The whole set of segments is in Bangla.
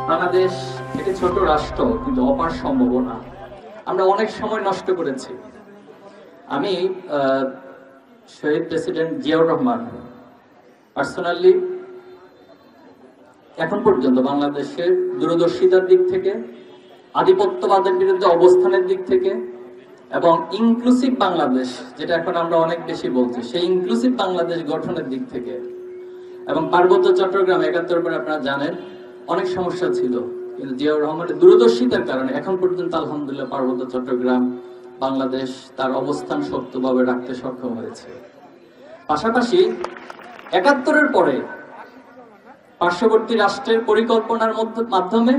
বাংলাদেশ একটি ছোট রাষ্ট্র, কিন্তু অপার সম্ভাবনা। আমরা অনেক সময় নষ্ট করেছি। আমি শহীদ প্রেসিডেন্ট জিয়াউর রহমান পার্সোনালি এখন পর্যন্ত বাংলাদেশের দূরদর্শিতার দিক থেকে, আধিপত্যবাদের বিরুদ্ধে অবস্থানের দিক থেকে এবং ইনক্লুসিভ বাংলাদেশ, যেটা এখন আমরা অনেক বেশি বলছি, সেই ইনক্লুসিভ বাংলাদেশ গঠনের দিক থেকে এবং পার্বত্য চট্টগ্রাম ৭১ পরে আপনারা জানেন অনেক সমস্যা ছিল, কিন্তু জিয়াউর রহমানের দূরদর্শিতার কারণে এখন পর্যন্ত আলহামদুলিল্লাহ পার্বত্য চট্টগ্রাম বাংলাদেশ তার অবস্থান শক্তভাবে রাখতে সক্ষম হয়েছে। পাশাপাশি ৭১-এর পরে পার্শ্ববর্তী রাষ্ট্রের পরিকল্পনার মাধ্যমে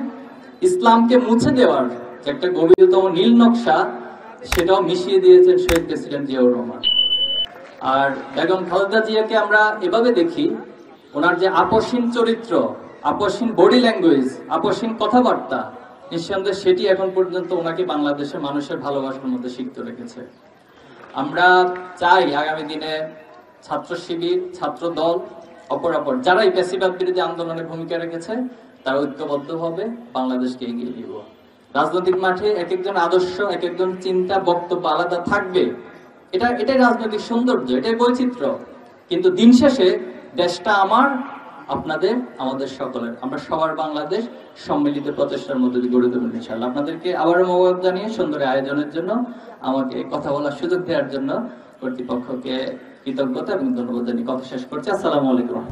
ইসলামকে মুছে দেওয়ার যে একটা গভীরতম নীল নকশা, সেটাও মিশিয়ে দিয়েছেন শহীদ প্রেসিডেন্ট জিয়াউর রহমান। আর বেগম খালেদা জিয়াকে আমরা এভাবে দেখি, ওনার যে আপসহীন চরিত্র, আপসহীন বডি ল্যাঙ্গুয়েজ, আপসহীন কথাবার্তা, নিঃসন্দেহে সেটি এখন পর্যন্ত ওনাকে বাংলাদেশের মানুষের ভালোবাসার মধ্যে সিক্ত রেখেছে। আমরা চাই আগামী দিনে ছাত্র শিবির, ছাত্র দল, অপরাপর যারা এই ফ্যাসিবাদ বিরোধী আন্দোলনে ভূমিকা রেখেছে, তারা ঐক্যবদ্ধ হবে, বাংলাদেশকে এগিয়ে নিব। রাজনৈতিক মাঠে এক একজন আদর্শ, এক একজন চিন্তা, বক্তব্য আলাদা থাকবে, এটাই রাজনৈতিক সৌন্দর্য, এটাই বৈচিত্র্য। কিন্তু দিন শেষে দেশটা আমার, আপনাদের, আমাদের সকলের। আমরা সবার বাংলাদেশ সম্মিলিত প্রচেষ্টার মধ্যে দিয়ে গড়ে দেবেন ইনশাআল্লাহ। আপনাদেরকে আবারও মোবারক জানিয়ে সুন্দর আয়োজনের জন্য, আমাকে কথা বলার সুযোগ দেওয়ার জন্য কর্তৃপক্ষকে কৃতজ্ঞতা এবং ধন্যবাদ জানিয়ে কথা শেষ করছি। আসসালামু আলাইকুম।